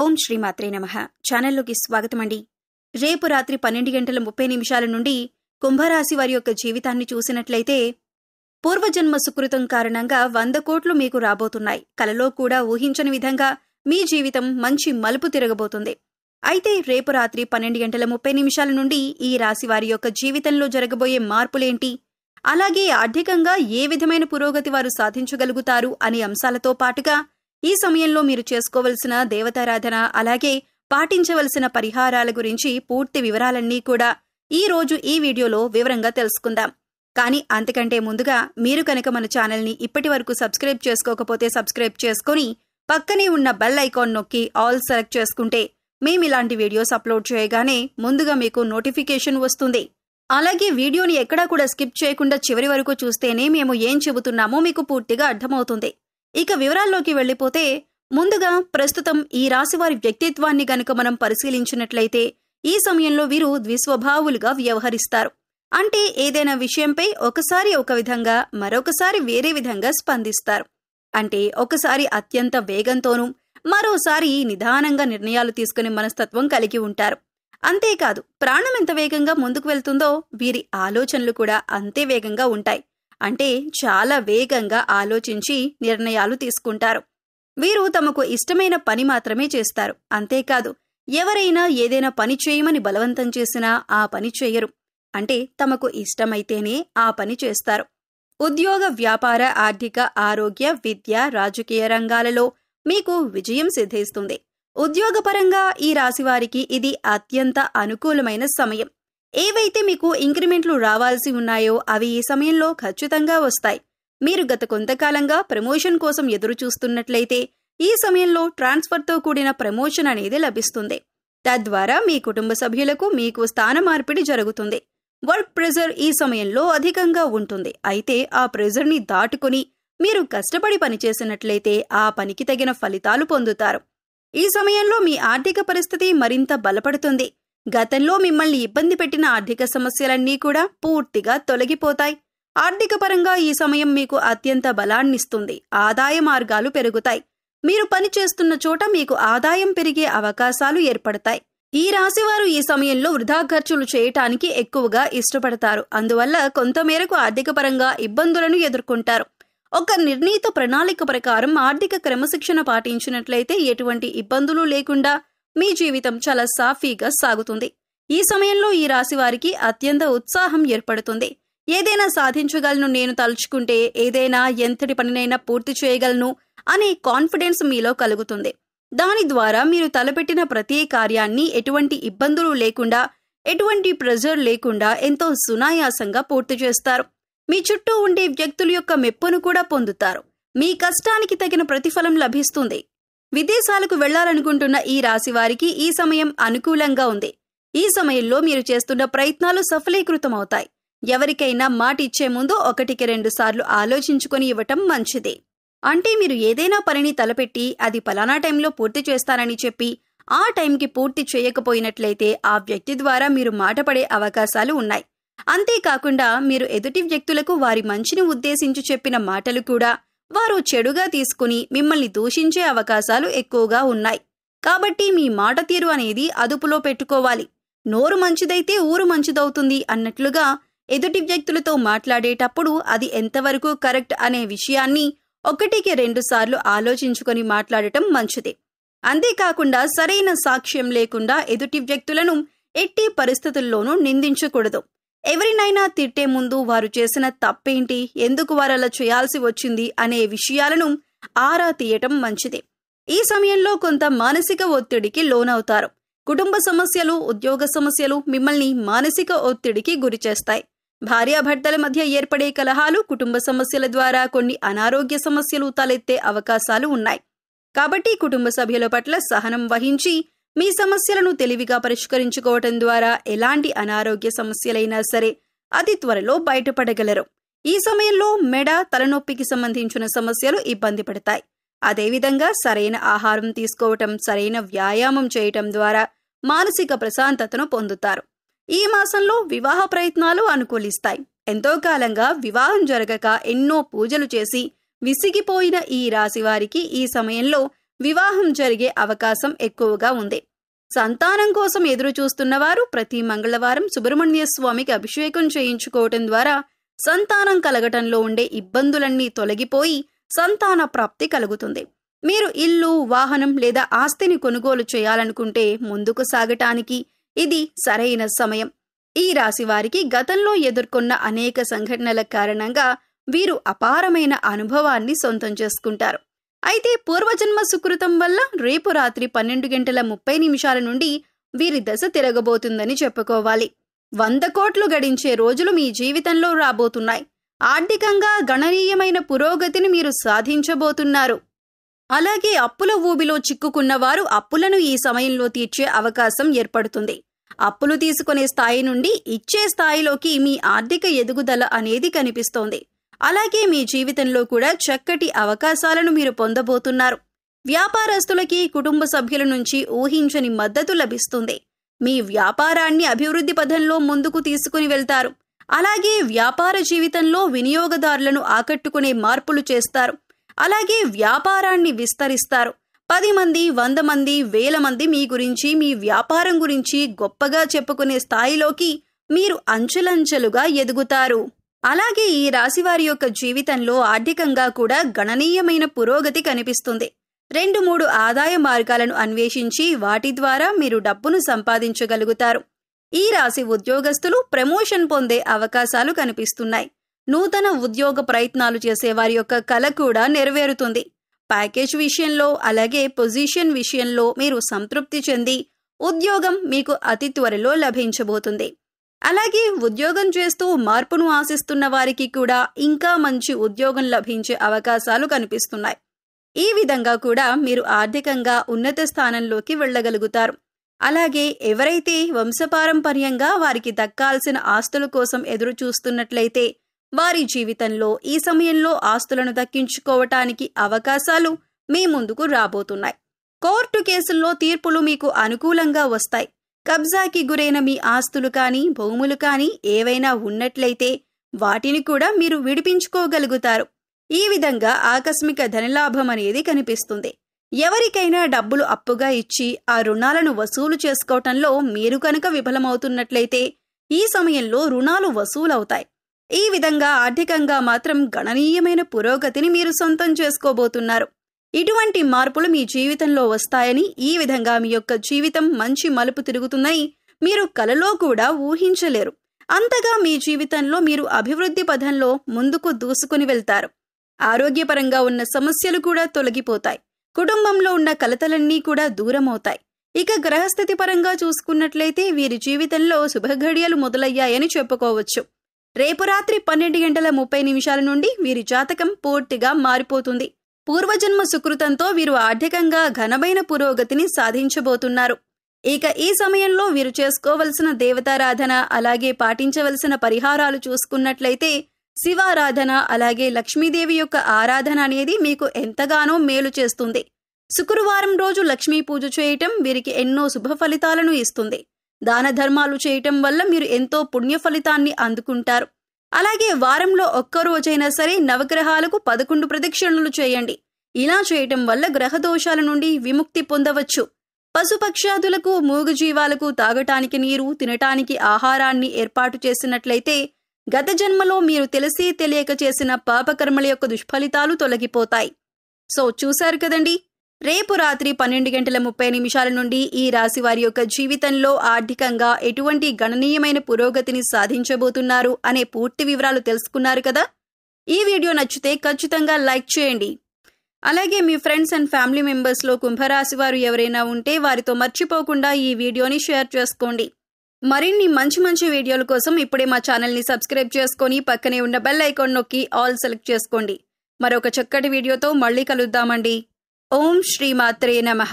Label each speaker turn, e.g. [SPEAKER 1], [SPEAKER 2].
[SPEAKER 1] ఓం శ్రీమాత్రే నమః. ఛానల్లోకి స్వాగతమండి. రేపు రాత్రి 12:30 నుండి కుంభరాశి వారి యొక్క జీవితాన్ని చూసినట్లయితే పూర్వజన్మ సుకృతం కారణంగా 100 కోట్లు మీకు రాబోతున్నాయి. కలలో కూడా ఊహించని విధంగా మీ జీవితం మంచి మలుపు తిరగబోతుంది. అయితే రేపు రాత్రి 12:30 నుండి ఈ రాశి వారి యొక్క జీవితంలో జరగబోయే మార్పులేంటి, అలాగే ఆర్థికంగా ఏ విధమైన పురోగతి వారు సాధించగలుగుతారు అనే అంశాలతో పాటుగా ఈ సమయంలో మీరు చేసుకోవలసిన దేవతారాధన, అలాగే పాటించవలసిన పరిహారాల గురించి పూర్తి వివరాలన్నీ కూడా ఈ రోజు ఈ వీడియోలో వివరంగా తెలుసుకుందాం. కానీ అంతకంటే ముందుగా మీరు కనుక మన ఛానల్ని ఇప్పటి వరకు సబ్స్క్రైబ్ చేసుకోకపోతే సబ్స్క్రైబ్ చేసుకుని పక్కనే ఉన్న బెల్ ఐకాన్ నొక్కి ఆల్ సెలెక్ట్ చేసుకుంటే మేము ఇలాంటి వీడియోస్ అప్లోడ్ చేయగానే ముందుగా మీకు నోటిఫికేషన్ వస్తుంది. అలాగే వీడియోని ఎక్కడా కూడా స్కిప్ చేయకుండా చివరి వరకు చూస్తేనే మేము ఏం చెబుతున్నామో మీకు పూర్తిగా అర్థమవుతుంది. ఇక వివరాల్లోకి వెళ్లిపోతే ముందుగా ప్రస్తుతం ఈ రాశివారి వ్యక్తిత్వాన్ని గనుక మనం పరిశీలించినట్లయితే ఈ సమయంలో వీరు ద్విస్వభావులుగా వ్యవహరిస్తారు. అంటే ఏదైనా విషయంపై ఒకసారి ఒక విధంగా, మరొకసారి వేరే విధంగా స్పందిస్తారు. అంటే ఒకసారి అత్యంత వేగంతోనూ, మరోసారి నిదానంగా నిర్ణయాలు తీసుకునే మనస్తత్వం కలిగి ఉంటారు. అంతేకాదు, ప్రాణం ఎంత వేగంగా ముందుకు వెళ్తుందో వీరి ఆలోచనలు కూడా అంతే వేగంగా ఉంటాయి. అంటే చాలా వేగంగా ఆలోచించి నిర్ణయాలు తీసుకుంటారు. వీరు తమకు ఇష్టమైన పని మాత్రమే చేస్తారు. అంతేకాదు, ఎవరైనా ఏదైనా పని చేయమని బలవంతం చేసినా ఆ పని చేయరు. అంటే తమకు ఇష్టమైతేనే ఆ పని చేస్తారు. ఉద్యోగ, వ్యాపార, ఆర్థిక, ఆరోగ్య, విద్య, రాజకీయ రంగాలలో మీకు విజయం సిద్ధిస్తుంది. ఉద్యోగపరంగా ఈ రాశివారికి ఇది అత్యంత అనుకూలమైన సమయం. ఏవైతే మీకు ఇంక్రిమెంట్లు రావాల్సి ఉన్నాయో అవి ఈ సమయంలో ఖచ్చితంగా వస్తాయి. మీరు గత కొంతకాలంగా ప్రమోషన్ కోసం ఎదురు చూస్తున్నట్లయితే ఈ సమయంలో ట్రాన్స్ఫర్తో కూడిన ప్రమోషన్ అనేది లభిస్తుంది. తద్వారా మీ కుటుంబ సభ్యులకు మీకు స్థాన మార్పిడి జరుగుతుంది. వర్క్ ప్రెజర్ ఈ సమయంలో అధికంగా ఉంటుంది. అయితే ఆ ప్రెజర్ని దాటుకుని మీరు కష్టపడి పనిచేసినట్లయితే ఆ పనికి తగిన ఫలితాలు పొందుతారు. ఈ సమయంలో మీ ఆర్థిక పరిస్థితి మరింత బలపడుతుంది. గతంలో మిమ్మల్ని ఇబ్బంది పెట్టిన ఆర్థిక సమస్యలన్నీ కూడా పూర్తిగా తొలగిపోతాయి. ఆర్థిక పరంగా ఈ సమయం మీకు అత్యంత బలాన్నిస్తుంది. ఆదాయ మార్గాలు పెరుగుతాయి. మీరు పనిచేస్తున్న చోట మీకు ఆదాయం పెరిగే అవకాశాలు ఏర్పడతాయి. ఈ రాశివారు ఈ సమయంలో వృధా ఖర్చులు చేయటానికి ఎక్కువగా ఇష్టపడతారు. అందువల్ల కొంతమేరకు ఆర్థిక పరంగా ఇబ్బందులను ఎదుర్కొంటారు. ఒక నిర్ణీత ప్రణాళిక ప్రకారం ఆర్థిక క్రమశిక్షణ పాటించినట్లయితే ఎటువంటి ఇబ్బందులు లేకుండా మీ జీవితం చాలా సాఫీగా సాగుతుంది. ఈ సమయంలో ఈ రాశి వారికి అత్యంత ఉత్సాహం ఏర్పడుతుంది. ఏదైనా సాధించగలను, నేను తలుచుకుంటే ఏదైనా ఎంతటి పనినైనా పూర్తి చేయగలను అనే కాన్ఫిడెన్స్ మీలో కలుగుతుంది. దాని ద్వారా మీరు తలపెట్టిన ప్రతి కార్యాన్ని ఎటువంటి ఇబ్బందులు లేకుండా, ఎటువంటి ప్రెజర్ లేకుండా ఎంతో సునాయాసంగా పూర్తి చేస్తారు. మీ చుట్టూ ఉండే వ్యక్తుల యొక్క మెప్పును కూడా పొందుతారు. మీ కష్టానికి తగిన ప్రతిఫలం లభిస్తుంది. విదేశాలకు వెళ్లాలనుకుంటున్న ఈ రాశి వారికి ఈ సమయం అనుకూలంగా ఉంది. ఈ సమయంలో మీరు చేస్తున్న ప్రయత్నాలు సఫలీకృతమవుతాయి. ఎవరికైనా మాట ఇచ్చే ముందు 1-2 సార్లు ఆలోచించుకొని ఇవ్వటం మంచిది. అంటే మీరు ఏదైనా పనిని తలపెట్టి అది పలానా టైంలో పూర్తి చేస్తానని చెప్పి ఆ టైంకి పూర్తి చేయకపోయినట్లయితే ఆ వ్యక్తి ద్వారా మీరు మాట పడే అవకాశాలు ఉన్నాయి. అంతేకాకుండా మీరు ఎదుటి వ్యక్తులకు వారి మంచిని ఉద్దేశించి చెప్పిన మాటలు కూడా వారు చెడుగా తీసుకుని మిమ్మల్ని దూషించే అవకాశాలు ఎక్కువగా ఉన్నాయి. కాబట్టి మీ మాట తీరు అనేది అదుపులో పెట్టుకోవాలి. నోరు మంచిదైతే ఊరు మంచిదవుతుంది అన్నట్లుగా ఎదుటి వ్యక్తులతో మాట్లాడేటప్పుడు అది ఎంతవరకు కరెక్ట్ అనే విషయాన్ని 1-2 సార్లు ఆలోచించుకొని మాట్లాడటం మంచిది. అంతేకాకుండా సరైన సాక్ష్యం లేకుండా ఎదుటి వ్యక్తులను ఎట్టి పరిస్థితుల్లోనూ నిందించకూడదు. ఎవరినైనా తిట్టే ముందు వారు చేసిన తప్పేంటి, ఎందుకు వారు అలా చేయాల్సి వచ్చింది అనే విషయాలను ఆరా తీయటం మంచిది. ఈ సమయంలో కొంత మానసిక ఒత్తిడికి లోనవుతారు. కుటుంబ సమస్యలు, ఉద్యోగ సమస్యలు మిమ్మల్ని మానసిక ఒత్తిడికి గురిచేస్తాయి. భార్యాభర్తల మధ్య ఏర్పడే కలహాలు, కుటుంబ సమస్యల ద్వారా కొన్ని అనారోగ్య సమస్యలు తలెత్తే అవకాశాలు ఉన్నాయి. కాబట్టి కుటుంబ సభ్యుల పట్ల సహనం వహించి మీ సమస్యలను తెలివిగా పరిష్కరించుకోవటం ద్వారా ఎలాంటి అనారోగ్య సమస్యలైనా సరే అతి త్వరలో బయటపడగలరు. ఈ సమయంలో మెడ, తలనొప్పికి సంబంధించిన సమస్యలు ఇబ్బంది పడతాయి. అదేవిధంగా సరైన ఆహారం తీసుకోవటం, సరైన వ్యాయామం చేయటం ద్వారా మానసిక ప్రశాంతతను పొందుతారు. ఈ మాసంలో వివాహ ప్రయత్నాలు అనుకూలిస్తాయి. ఎంతో కాలంగా వివాహం జరగక ఎన్నో పూజలు చేసి విసిగిపోయిన ఈ రాశి వారికి ఈ సమయంలో వివాహం జరిగే అవకాశం ఎక్కువగా ఉంది. సంతానం కోసం ఎదురు చూస్తున్నవారు ప్రతి మంగళవారం సుబ్రహ్మణ్య స్వామికి అభిషేకం చేయించుకోవటం ద్వారా సంతానం కలగటంలో ఉండే ఇబ్బందులన్నీ తొలగిపోయి సంతాన ప్రాప్తి కలుగుతుంది. మీరు ఇల్లు, వాహనం లేదా ఆస్తిని కొనుగోలు చేయాలనుకుంటే ముందుకు సాగటానికి ఇది సరైన సమయం. ఈ రాశి వారికి గతంలో ఎదుర్కొన్న అనేక సంఘటనల కారణంగా వీరు అపారమైన అనుభవాన్ని సొంతం చేసుకుంటారు. అయితే పూర్వజన్మ సుకృతం వల్ల రేపు రాత్రి 12:30 నుండి వీరి దశ తిరగబోతుందని చెప్పుకోవాలి. 100 కోట్లు గడించే రోజులు మీ జీవితంలో రాబోతున్నాయి. ఆర్థికంగా గణనీయమైన పురోగతిని మీరు సాధించబోతున్నారు. అలాగే అప్పుల ఊబిలో చిక్కుకున్న వారు అప్పులను ఈ సమయంలో తీర్చే అవకాశం ఏర్పడుతుంది. అప్పులు తీసుకునే స్థాయి నుండి ఇచ్చే స్థాయిలోకి మీ ఆర్థిక ఎదుగుదల అనేది కనిపిస్తోంది. అలాగే మీ జీవితంలో కూడా చక్కటి అవకాశాలను మీరు పొందబోతున్నారు. వ్యాపారస్తులకి కుటుంబ సభ్యుల నుంచి ఊహించని మద్దతు లభిస్తుంది. మీ వ్యాపారాన్ని అభివృద్ధి పథంలో ముందుకు తీసుకుని వెళ్తారు. అలాగే వ్యాపార జీవితంలో వినియోగదారులను ఆకట్టుకునే మార్పులు చేస్తారు. అలాగే వ్యాపారాన్ని విస్తరిస్తారు. 10 మంది, 100 మంది, 1000 మంది మీ గురించి, మీ వ్యాపారం గురించి గొప్పగా చెప్పుకునే స్థాయిలోకి మీరు అంచెలంచెలుగా ఎదుగుతారు. అలాగే ఈ రాశివారి యొక్క జీవితంలో ఆర్థికంగా కూడా గణనీయమైన పురోగతి కనిపిస్తుంది. 2-3 ఆదాయ మార్గాలను అన్వేషించి వాటి ద్వారా మీరు డబ్బును సంపాదించగలుగుతారు. ఈ రాశి ఉద్యోగస్తులు ప్రమోషన్ పొందే అవకాశాలు కనిపిస్తున్నాయి. నూతన ఉద్యోగ ప్రయత్నాలు చేసే వారి యొక్క కల కూడా నెరవేరుతుంది. ప్యాకేజ్ విషయంలో అలాగే పొజిషన్ విషయంలో మీరు సంతృప్తి చెంది ఉద్యోగం మీకు అతి త్వరలో లభించబోతుంది. అలాగే ఉద్యోగం చేస్తూ మార్పును ఆశిస్తున్న వారికి కూడా ఇంకా మంచి ఉద్యోగం లభించే అవకాశాలు కనిపిస్తున్నాయి. ఈ విధంగా కూడా మీరు ఆర్థికంగా ఉన్నత స్థానంలోకి వెళ్ళగలుగుతారు. అలాగే ఎవరైతే వంశపారంపర్యంగా వారికి దక్కాల్సిన ఆస్తుల కోసం ఎదురు చూస్తున్నట్లయితే వారి జీవితంలో ఈ సమయంలో ఆస్తులను దక్కించుకోవటానికి అవకాశాలు మీ ముందుకు రాబోతున్నాయి. కోర్టు కేసుల్లో తీర్పులు మీకు అనుకూలంగా వస్తాయి. కబ్జాకి గురైన మీ ఆస్తులు కానీ భూములు కానీ ఏవైనా ఉన్నట్లయితే వాటిని కూడా మీరు విడిపించుకోగలుగుతారు. ఈ విధంగా ఆకస్మిక ధనలాభం అనేది కనిపిస్తుంది. ఎవరికైనా డబ్బులు అప్పుగా ఇచ్చి ఆ రుణాలను వసూలు చేసుకోవటంలో మీరు కనుక విఫలమవుతున్నట్లయితే ఈ సమయంలో రుణాలు వసూలవుతాయి. ఈ విధంగా ఆర్థికంగా మాత్రం గణనీయమైన పురోగతిని మీరు సొంతం చేసుకోబోతున్నారు. ఇటువంటి మార్పులు మీ జీవితంలో వస్తాయని, ఈ విధంగా మీ యొక్క జీవితం మంచి మలుపు తిరుగుతుందని మీరు కలలో కూడా ఊహించలేరు. అంతగా మీ జీవితంలో మీరు అభివృద్ధి పథంలో ముందుకు దూసుకుని వెళ్తారు. ఆరోగ్యపరంగా ఉన్న సమస్యలు కూడా తొలగిపోతాయి. కుటుంబంలో ఉన్న కలతలన్నీ కూడా దూరమవుతాయి. ఇక గ్రహస్థితి పరంగా చూసుకున్నట్లయితే వీరి జీవితంలో శుభఘడియలు మొదలయ్యాయని చెప్పుకోవచ్చు. రేపు రాత్రి 12:30 నుండి వీరి జాతకం పూర్తిగా మారిపోతుంది. పూర్వజన్మ సుకృతంతో వీరు ఆర్థికంగా ఘనమైన పురోగతిని సాధించబోతున్నారు. ఇక ఈ సమయంలో వీరు చేసుకోవలసిన దేవతారాధన అలాగే పాటించవలసిన పరిహారాలు చూసుకున్నట్లయితే శివారాధన అలాగే లక్ష్మీదేవి యొక్క ఆరాధన అనేది మీకు ఎంతగానో మేలు చేస్తుంది. శుక్రవారం రోజు లక్ష్మీ పూజ చేయటం వీరికి ఎన్నో శుభ ఫలితాలను ఇస్తుంది. దాన ధర్మాలు చేయటం వల్ల మీరు ఎంతో పుణ్య ఫలితాన్ని అందుకుంటారు. అలాగే వారంలో ఒక్క రోజైనా సరే నవగ్రహాలకు 11 ప్రదక్షిణలు చేయండి. ఇలా చేయటం వల్ల గ్రహ దోషాల నుండి విముక్తి పొందవచ్చు. పశుపక్షాదులకు, మూగజీవాలకు తాగటానికి నీరు, తినటానికి ఆహారాన్ని ఏర్పాటు చేసినట్లయితే గత జన్మలో మీరు తెలిసి తెలియక చేసిన పాపకర్మల యొక్క దుష్ఫలితాలు తొలగిపోతాయి. సో చూశారు కదండి, రేపు రాత్రి 12:30 నుండి ఈ రాశి వారి యొక్క జీవితంలో ఆర్థికంగా ఎటువంటి గణనీయమైన పురోగతిని సాధించబోతున్నారు అనే పూర్తి వివరాలు తెలుసుకున్నారు కదా. ఈ వీడియో నచ్చితే ఖచ్చితంగా లైక్ చేయండి. అలాగే మీ ఫ్రెండ్స్ అండ్ ఫ్యామిలీ మెంబర్స్లో కుంభరాశి వారు ఎవరైనా ఉంటే వారితో మర్చిపోకుండా ఈ వీడియోని షేర్ చేసుకోండి. మరిన్ని మంచి వీడియోల కోసం ఇప్పుడే మా ఛానల్ని సబ్స్క్రైబ్ చేసుకొని పక్కనే ఉన్న బెల్ ఐకాన్ నొక్కి ఆల్ సెలెక్ట్ చేసుకోండి. మరొక చక్కటి వీడియోతో మళ్ళీ కలుద్దామండి. ఓం శ్రీమాత్రే నమః.